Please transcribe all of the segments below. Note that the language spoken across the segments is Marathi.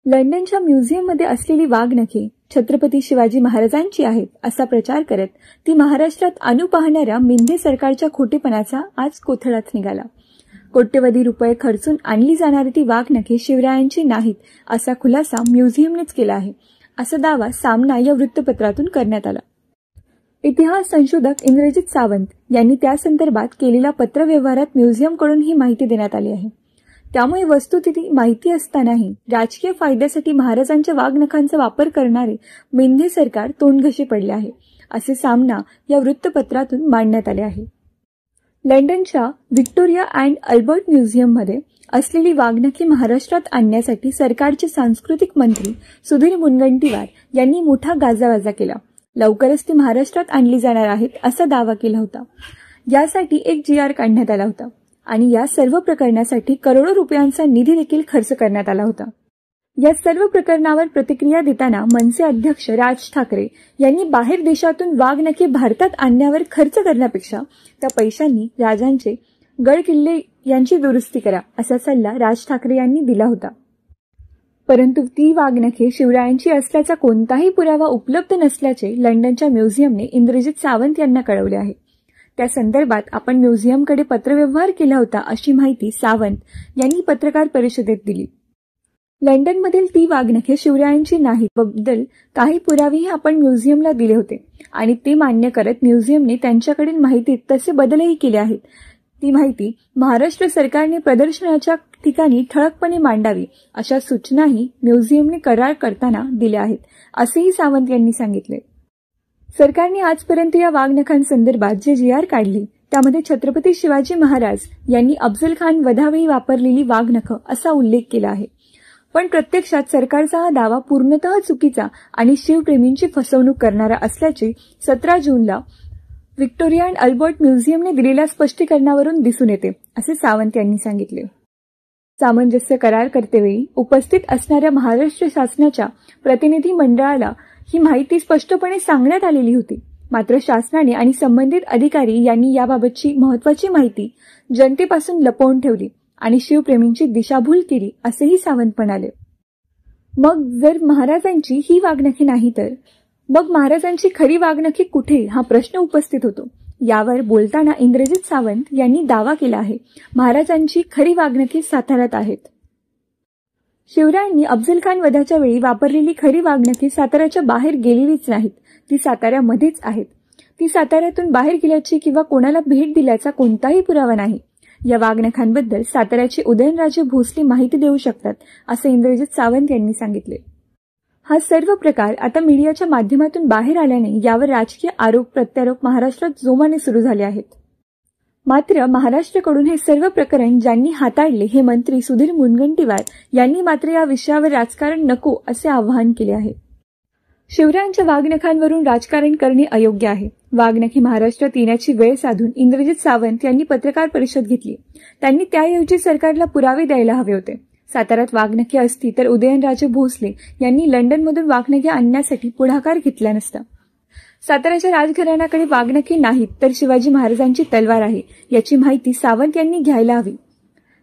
लंडनच्या म्युझियममध्ये असलेली वाघनखे छत्रपती शिवाजी महाराजांची आहेत असा प्रचार करत ती महाराष्ट्रात आणू पाहणाऱ्या मिंधे सरकारच्या खोटेपणाचा आज कोथळाच निघाला. कोट्यवधी रुपये खर्चून आणली जाणारी ती वाघनखे शिवरायांची नाहीत असा खुलासा म्युझियमनेच केला आहे, असा दावा सामना या वृत्तपत्रातून करण्यात आला. इतिहास संशोधक इंद्रजित सावंत यांनी त्या संदर्भात केलेल्या पत्रव्यवहारात म्युझियमकडून ही माहिती देण्यात आली आहे. त्यामुळे वस्तुस्थिती माहिती असतानाही राजकीय फायद्यासाठी महाराजांच्या वाघनखांचा वापर करणारे मिंधे सरकार तोंडघशी पडले आहे, असे सामना या वृत्तपत्रातून मांडण्यात आले आहे. लंडनच्या व्हिक्टोरिया अँड अल्बर्ट म्युझियममध्ये असलेली वाघनखे महाराष्ट्रात आणण्यासाठी सरकारचे सांस्कृतिक मंत्री सुधीर मुनगंटीवार यांनी मोठा गाजावाजा केला. लवकरच ती महाराष्ट्रात आणली जाणार आहेत असा दावा केला होता. यासाठी एक GR काढण्यात आला होता आणि या सर्व प्रकरणासाठी करोडो रुपयांचा निधी देखील खर्च करण्यात आला होता. या सर्व प्रकरणावर प्रतिक्रिया देताना मनसे अध्यक्ष राज ठाकरे यांनी बाहेर देशातून वाघनखे भारतात आणण्यावर खर्च करण्यापेक्षा त्या पैशांनी राजांचे गड किल्ले यांची दुरुस्ती करा असा सल्ला राज ठाकरे यांनी दिला होता. परंतु ती वाघनखे शिवरायांची असल्याचा कोणताही पुरावा उपलब्ध नसल्याचे लंडनच्या म्युझियमने इंद्रजित सावंत यांना कळवले आहे. त्या संदर्भात आपण म्युझियमकडे पत्रव्यवहार केला होता अशी माहिती सावंत यांनी पत्रकार परिषदेत दिली. लंडनमधील ती वाघनखे शिवरायांची नाहीत बद्दल काही पुरावेही आपण म्युझियमला दिले होते आणि ते मान्य करत म्युझियमने त्यांच्याकडील माहितीत तसे बदलही केले आहेत. ती माहिती महाराष्ट्र सरकारने प्रदर्शनाच्या ठिकाणी ठळकपणे मांडावी अशा सूचनाही म्युझियमने करार करताना दिल्या आहेत, असेही सावंत यांनी सांगितले. सरकारने आजपर्यंत या वाघनखांसंदर्भात जे GR काढली त्यामध्ये छत्रपती शिवाजी महाराज यांनी अफझल खान वधावेळी वापरलेली वाघनखं असा उल्लेख केला आहे. पण प्रत्यक्षात सरकारचा हा दावा पूर्णतः चुकीचा आणि शिवप्रेमींची फसवणूक करणारा असल्याचे 17 जूनला व्हिक्टोरिया अँड अल्बर्ट म्युझियमने दिलेल्या स्पष्टीकरणावरून दिसून येते, असे सावंत यांनी सांगितले. सामंजस्य करार करतेवेळी उपस्थित असणाऱ्या महाराष्ट्र शासनाच्या प्रतिनिधी मंडळाला ही माहिती स्पष्टपणे सांगण्यात आलेली होती. मात्र शासनाने आणि संबंधित अधिकारी यांनी याबाबतची महत्त्वाची माहिती जनतेपासून लपवून ठेवली आणि शिवप्रेमींची दिशाभूल केली, असेही सावंत म्हणाले. मग जर महाराजांची ही वाघनखे नाही तर मग महाराजांची खरी वाघनखे कुठे हा प्रश्न उपस्थित होतो. यावर बोलताना इंद्रजित सावंत यांनी दावा केला आहे, महाराजांची खरी वाघनखे साताऱ्यात आहेत. शिवरायांनी अफझल खान वधाच्या वेळी वापरलेली खरी वाघनखे साताऱ्याच्या बाहेर गेलेलीच नाहीत, ती साताऱ्यामध्येच आहेत. ती साताऱ्यातून बाहेर गेल्याची किंवा कोणाला भेट दिल्याचा कोणताही पुरावा नाही. या वाघनखांबद्दल साताऱ्याचे उदयनराजे भोसले माहिती देऊ शकतात, असे इंद्रजित सावंत यांनी सांगितले. हा सर्व प्रकार आता मीडियाच्या माध्यमातून बाहेर आल्याने यावर राजकीय आरोप प्रत्यारोप महाराष्ट्रात जोमाने सुरू झाले आहेत. मात्र महाराष्ट्राकडून हे सर्व प्रकरण ज्यांनी हाताळले हे मंत्री सुधीर मुनगंटीवार यांनी मात्र या विषयावर राजकारण नको असे आवाहन केले आहे. शिवरायांच्या वाघनखांवरून राजकारण करणे अयोग्य आहे. वाघनखे महाराष्ट्रात येण्याची वेळ साधून इंद्रजित सावंत यांनी पत्रकार परिषद घेतली. त्यांनी त्याऐवजी सरकारला पुरावे द्यायला हवे होते. साताऱ्यात वाघनखे असती तर उदयनराजे भोसले यांनी लंडनमधून वाघनखे आणण्यासाठी पुढाकार घेतला नसता. साताऱ्याच्या राजघराण्याकडे वाघनखे नाहीत तर शिवाजी महाराजांची तलवार आहे याची माहिती सावंत यांनी घ्यायला हवी.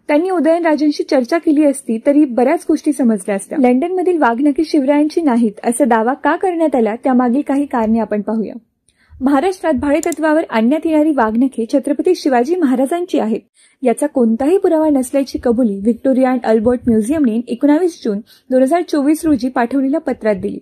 त्यांनी उदयनराजेंशी चर्चा केली असती तरी बऱ्याच गोष्टी समजल्या असत्या. लंडनमधील वाघनखे शिवरायांची नाहीत असा दावा का करण्यात आला त्यामागील काही कारणे आपण पाहूया. महाराष्ट्रात भाडेतत्वावर आणण्यात येणारी वाघनखे छत्रपती शिवाजी महाराजांची आहेत याचा कोणताही पुरावा नसल्याची कबुली व्हिक्टोरिया अँड अल्बर्ट म्युझियमने 19 जून 2024 रोजी पाठवलेल्या पत्रात दिली.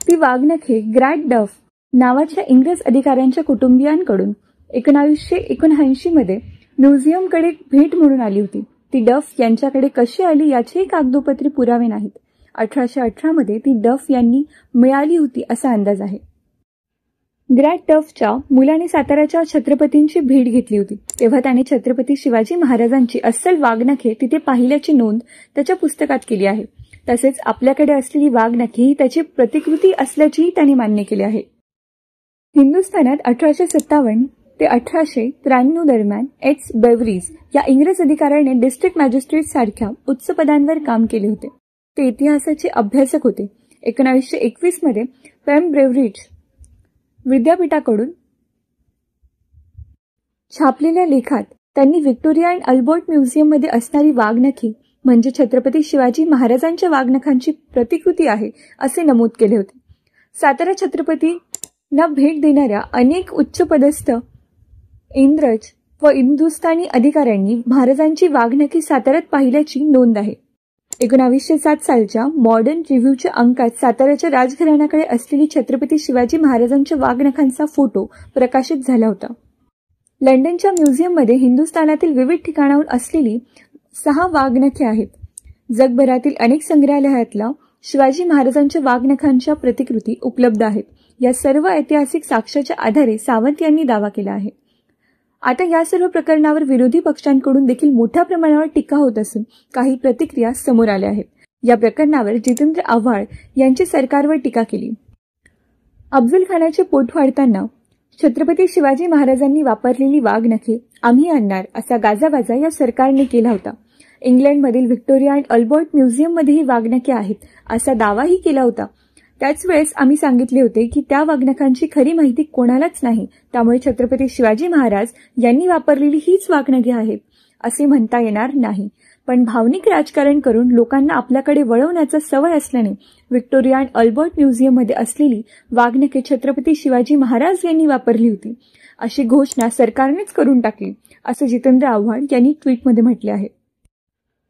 ती वाघनखे ग्रॅट डफ नावाच्या इंग्रज अधिकाऱ्यांच्या कुटुंबियांकडून 1979 मध्ये म्युझियमकडे भेट म्हणून आली होती. ती डफ यांच्याकडे कशी आली याचेही कागदोपत्री पुरावे नाहीत. 1818 मध्ये ती डफ यांनी मिळाली होती असा अंदाज आहे. ग्रॅट डफच्या मुलाने साताऱ्याच्या छत्रपतींची भेट घेतली होती तेव्हा त्याने छत्रपती शिवाजी महाराजांची अस्सल वाघनखे तिथे पाहिल्याची नोंद त्याच्या पुस्तकात केली आहे. तसेच आपल्याकडे असलेली वाघनखे ही त्याची प्रतिकृती असल्याचीही त्याने मान्य केले आहे. हिंदुस्थानात 1857 ते 1893 दरम्यान एच. बेव्हरीज या इंग्रज अधिकाऱ्याने डिस्ट्रिक्ट मॅजिस्ट्रेट सारख्या उच्च पदांवर काम केले होते. ते इतिहासाचे अभ्यासक होते. 1921 मध्ये पेम्ब्रिज विद्यापीठाकडून छापलेल्या लेखात त्यांनी व्हिक्टोरिया अँड अल्बर्ट म्युझियममध्ये असणारी वाघनखे म्हणजे छत्रपती शिवाजी महाराजांच्या वागणखांची प्रतिकृती आहे असे नमूद केले होते. सातारा छत्रपतींना भेट देणाऱ्या अनेक उच्चपदस्थ इंग्रज व हिंदुस्थानी अधिकाऱ्यांनी महाराजांची वाघनखे साताऱ्यात पाहिल्याची नोंद आहे. 1907 सालच्या मॉडर्न रिव्ह्यूच्या अंकात साताऱ्याच्या राजघराण्याकडे असलेली छत्रपती शिवाजी महाराजांच्या वाघनखांचा फोटो प्रकाशित झाला होता. लंडनच्या म्युझियममध्ये हिंदुस्थानातील विविध ठिकाणाहून असलेली 6 वाघनखे आहेत. जगभरातील अनेक संग्रहालयातल्या शिवाजी महाराजांच्या वाघनखांच्या प्रतिकृती उपलब्ध आहेत. या सर्व ऐतिहासिक साक्ष्याच्या आधारे सावंत यांनी दावा केला आहे. आता या सर्व प्रकरणावर विरोधी पक्षांकडून देखील मोठ्या प्रमाणावर टीका होत असून काही प्रतिक्रिया समोर आल्या आहेत. या प्रकरणावर जितेंद्र आव्हाड यांची सरकारवर टीका केली. अफजल खानाचे पोट वाढताना छत्रपती शिवाजी महाराजांनी वापरलेली वाघनखे आम्ही आणणार असा गाजावाजा या सरकारने केला होता. इंग्लंडमधील व्हिक्टोरिया अँड अल्बर्ट म्युझियममध्येही वाघनखे आहेत असा दावाही केला होता. त्याच वेळेस आम्ही सांगितले होते की त्या वाघनखांची खरी माहिती कोणालाच नाही, त्यामुळे छत्रपती शिवाजी महाराज यांनी वापरलेली हीच वाघनखे आहेत असे म्हणता येणार नाही. पण भावनिक राजकारण करून लोकांना आपल्याकडे वळवण्याचा सवय असल्याने व्हिक्टोरिया अँड अल्बर्ट म्युझियममध्ये असलेली वाघनखे छत्रपती शिवाजी महाराज यांनी वापरली होती अशी घोषणा सरकारनेच करून टाकली असे जितेंद्र आव्हाड यांनी ट्विटमध्ये म्हटले आहे.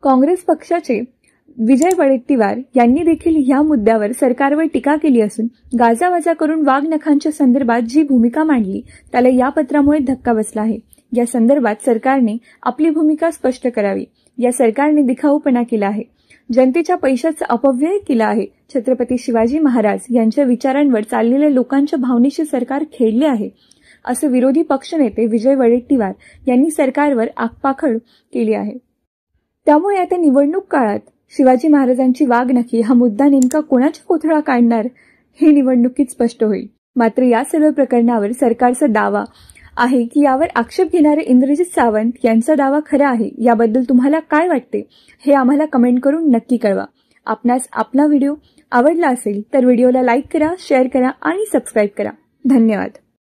काँग्रेस पक्षाचे विजय वडेट्टीवार यांनी देखील या मुद्द्यावर सरकारवर टीका केली असून गाजावाजा करून वाघनखांच्या संदर्भात जी भूमिका मांडली त्याला या पत्रामुळे धक्का बसला आहे. या संदर्भात सरकारने आपली भूमिका स्पष्ट करावी. या सरकारने दिखाऊपणा केला आहे. जनतेच्या पैशाचा अपव्यय केला आहे. छत्रपती शिवाजी महाराज यांच्या विचारांवर चाललेल्या लोकांच्या भावनेशी सरकार खेळले आहे असे विरोधी पक्षनेते विजय वडेट्टीवार यांनी सरकारवर आगपाखड केली आहे. त्यामुळे आता निवडणूक काळात शिवाजी महाराजांची वाघनखे हा मुद्दा नेमका कोणाच्या कोथळा काढणार हे निवडणुकीत स्पष्ट होईल. मात्र या सर्व प्रकरणावर सरकारचा दावा आहे की यावर आक्षेप घेणारे इंद्रजित सावंत यांचा दावा खरा आहे. याबद्दल तुम्हाला काय वाटते हे आम्हाला कमेंट करून नक्की कळवा. आपणास आपला व्हिडिओ आवडला असेल तर व्हिडिओला लाईक करा, शेअर करा आणि सबस्क्राईब करा. धन्यवाद.